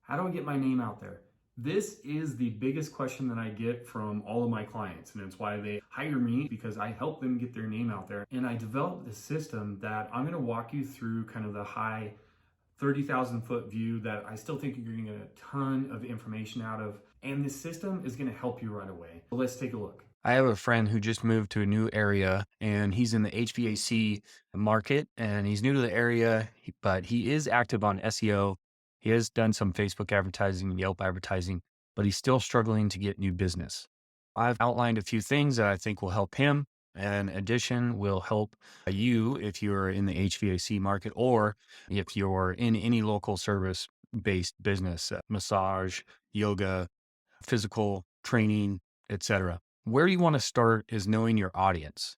How do I get my name out there? This is the biggest question that I get from all of my clients, and it's why they hire me, because I help them get their name out there. And I developed this system that I'm going to walk you through kind of the high 30,000 foot view that I still think you're going to get a ton of information out of. And this system is going to help you right away. So let's take a look. I have a friend who just moved to a new area and he's in the HVAC market and he's new to the area, but he is active on SEO. He has done some Facebook advertising, Yelp advertising, but he's still struggling to get new business. I've outlined a few things that I think will help him. And in addition, will help you if you're in the HVAC market or if you're in any local service based business, massage, yoga, physical training, etc. Where you want to start is knowing your audience.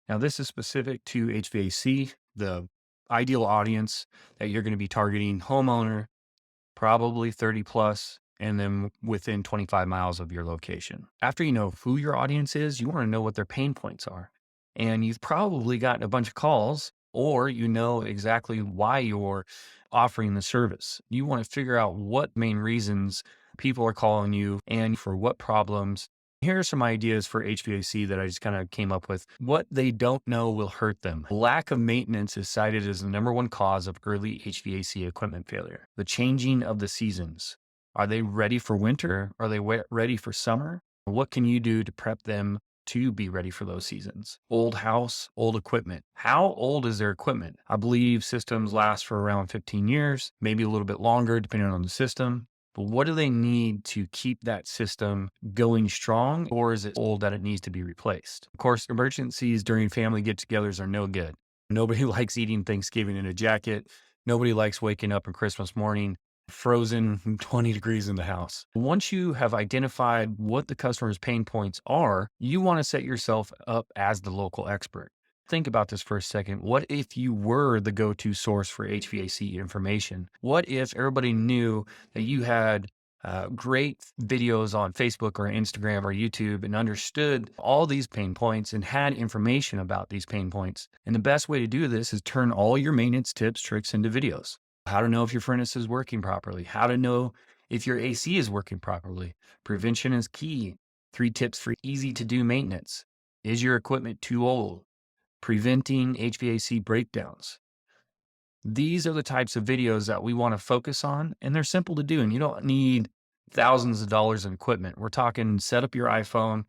Now, this is specific to HVAC. The ideal audience that you're going to be targeting: homeowner, probably 30 plus, and then within 25 miles of your location. After you know who your audience is, you want to know what their pain points are. And you've probably gotten a bunch of calls, or you know exactly why you're offering the service. You want to figure out what main reasons people are calling you and for what problems. Here are some ideas for HVAC that I just kind of came up with. What they don't know will hurt them. Lack of maintenance is cited as the number one cause of early HVAC equipment failure. The changing of the seasons. Are they ready for winter? Are they ready for summer? What can you do to prep them to be ready for those seasons? Old house, old equipment. How old is their equipment? I believe systems last for around 15 years, maybe a little bit longer, depending on the system. But what do they need to keep that system going strong, or is it old that it needs to be replaced? Of course, emergencies during family get-togethers are no good. Nobody likes eating Thanksgiving in a jacket. Nobody likes waking up on Christmas morning frozen 20 degrees in the house. Once you have identified what the customer's pain points are, you want to set yourself up as the local expert. Think about this for a second. What if you were the go-to source for HVAC information? What if everybody knew that you had great videos on Facebook or Instagram or YouTube and understood all these pain points and had information about these pain points? And the best way to do this is turn all your maintenance tips, tricks into videos. How to know if your furnace is working properly, how to know if your AC is working properly. Prevention is key. 3 tips for easy to do maintenance. Is your equipment too old? Preventing HVAC breakdowns. These are the types of videos that we want to focus on, and they're simple to do, and you don't need thousands of dollars in equipment. We're talking set up your iPhone,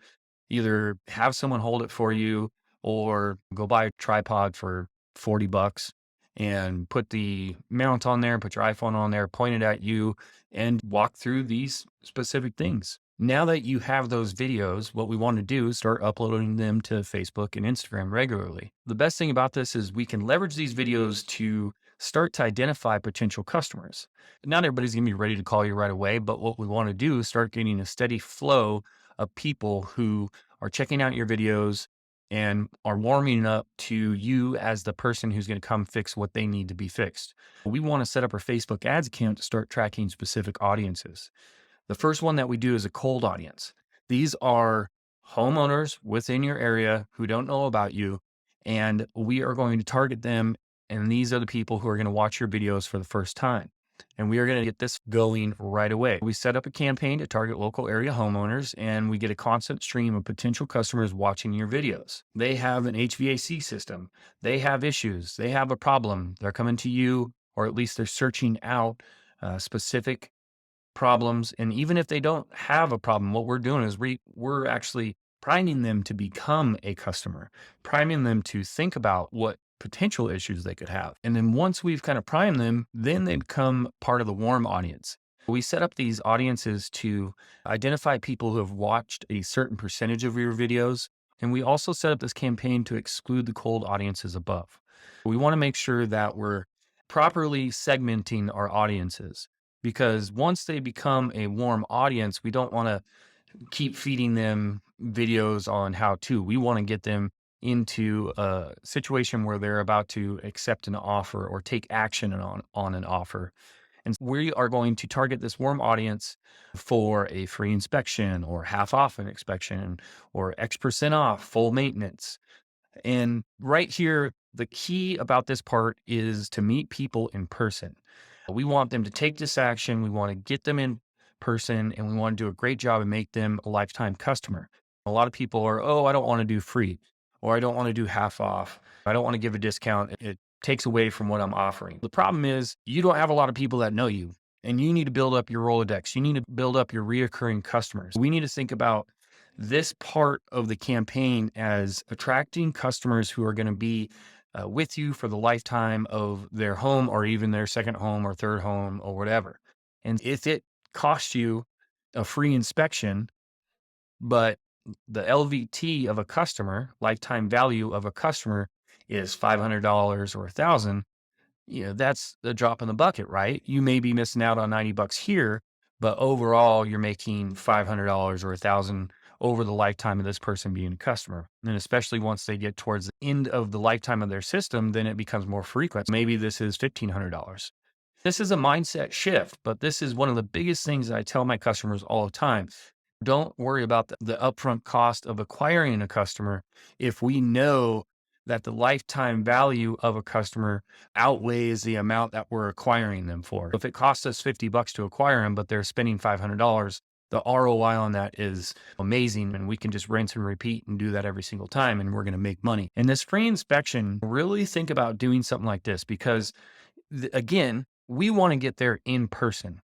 either have someone hold it for you or go buy a tripod for 40 bucks and put the mount on there, put your iPhone on there, point it at you, and walk through these specific things. Now that you have those videos, what we want to do is start uploading them to Facebook and Instagram regularly. The best thing about this is we can leverage these videos to start to identify potential customers. Not everybody's going to be ready to call you right away, but what we want to do is start getting a steady flow of people who are checking out your videos and are warming up to you as the person who's going to come fix what they need to be fixed. We want to set up our Facebook ads account to start tracking specific audiences. The first one that we do is a cold audience. These are homeowners within your area who don't know about you, and we are going to target them. And these are the people who are going to watch your videos for the first time. And we are going to get this going right away. We set up a campaign to target local area homeowners, and we get a constant stream of potential customers watching your videos. They have an HVAC system. They have issues. They have a problem. They're coming to you, or at least they're searching out specific problems. And even if they don't have a problem, what we're doing is we're actually priming them to become a customer, priming them to think about what potential issues they could have. And then once we've kind of primed them, then they become part of the warm audience. We set up these audiences to identify people who have watched a certain percentage of your videos. And we also set up this campaign to exclude the cold audiences above. We want to make sure that we're properly segmenting our audiences, because once they become a warm audience, we don't want to keep feeding them videos on how to. We want to get them into a situation where they're about to accept an offer or take action on an offer. And we are going to target this warm audience for a free inspection or half off an inspection or X% off full maintenance. And right here, the key about this part is to meet people in person. We want them to take this action. We want to get them in person and we want to do a great job and make them a lifetime customer. A lot of people are, oh, I don't want to do free or I don't want to do half off. I don't want to give a discount. It takes away from what I'm offering. The problem is you don't have a lot of people that know you and you need to build up your Rolodex. You need to build up your reoccurring customers. We need to think about this part of the campaign as attracting customers who are going to be with you for the lifetime of their home or even their second home or third home or whatever. And if it costs you a free inspection, but the LVT of a customer, lifetime value of a customer is $500 or 1,000, that's a drop in the bucket, right? You may be missing out on 90 bucks here, but overall you're making $500 or 1,000 over the lifetime of this person being a customer. And especially once they get towards the end of the lifetime of their system, then it becomes more frequent. Maybe this is $1,500. This is a mindset shift, but this is one of the biggest things that I tell my customers all the time. Don't worry about the upfront cost of acquiring a customer if we know that the lifetime value of a customer outweighs the amount that we're acquiring them for. If it costs us 50 bucks to acquire them, but they're spending $500, the ROI on that is amazing. And we can just rinse and repeat and do that every single time. And we're going to make money. And this free inspection, really think about doing something like this because again, we want to get there in person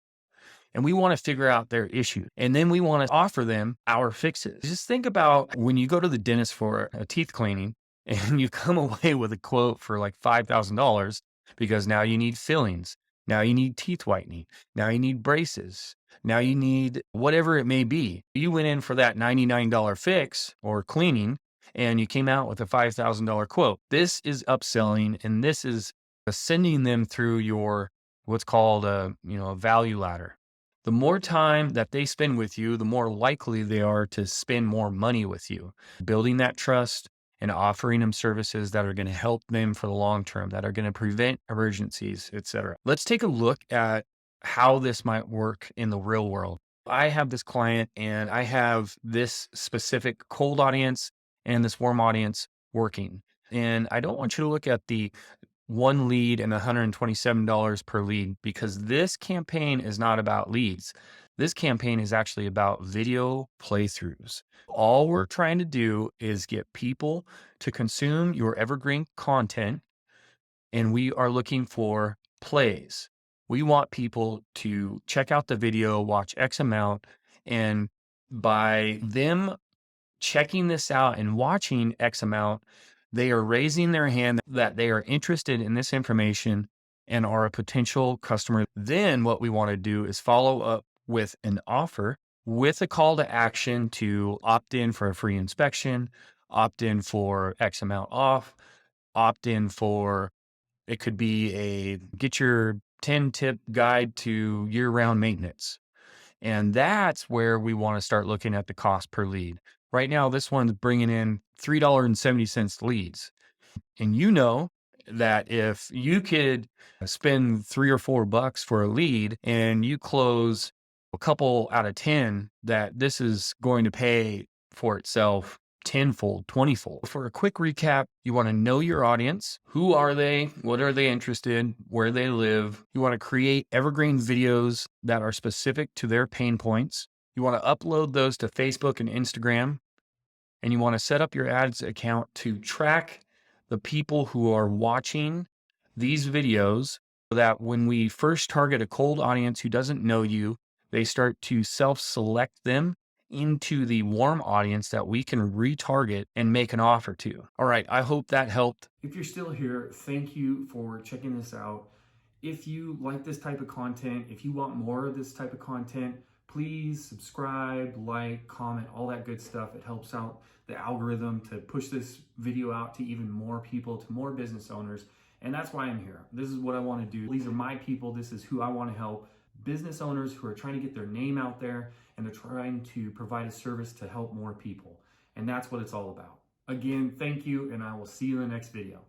and we want to figure out their issue. And then we want to offer them our fixes. Just think about when you go to the dentist for a teeth cleaning and you come away with a quote for like $5,000 because now you need fillings. Now you need teeth whitening. Now you need braces. Now you need whatever it may be. You went in for that $99 fix or cleaning and you came out with a $5,000 quote. This is upselling and this is sending them through your what's called a value ladder. The more time that they spend with you, the more likely they are to spend more money with you, building that trust and offering them services that are going to help them for the long term, that are going to prevent emergencies, etc. Let's take a look at how this might work in the real world. I have this client and I have this specific cold audience and this warm audience working. And I don't want you to look at the one lead and $127 per lead because this campaign is not about leads. This campaign is actually about video playthroughs. All we're trying to do is get people to consume your evergreen content, and we are looking for plays. We want people to check out the video, watch X amount, and by them checking this out and watching X amount, they are raising their hand that they are interested in this information and are a potential customer. Then what we want to do is follow up with an offer with a call to action to opt in for a free inspection, opt in for X amount off, opt in for it could be a get your 10 tip guide to year round maintenance. And that's where we want to start looking at the cost per lead. Right now, this one's bringing in $3.70 leads. And you know that if you could spend 3 or 4 bucks for a lead and you close a couple out of 10, that this is going to pay for itself tenfold, 20-fold. For a quick recap, you want to know your audience. Who are they? What are they interested in? Where they live? You want to create evergreen videos that are specific to their pain points. You want to upload those to Facebook and Instagram. And you want to set up your ads account to track the people who are watching these videos so that when we first target a cold audience who doesn't know you, they start to self-select them into the warm audience that we can retarget and make an offer to. All right, I hope that helped. If you're still here, thank you for checking this out. If you like this type of content, if you want more of this type of content, please subscribe, like, comment, all that good stuff. It helps out the algorithm to push this video out to even more people, to more business owners. And that's why I'm here. This is what I want to do. These are my people. This is who I want to help. Business owners who are trying to get their name out there and they're trying to provide a service to help more people. And that's what it's all about. Again, thank you, and I will see you in the next video.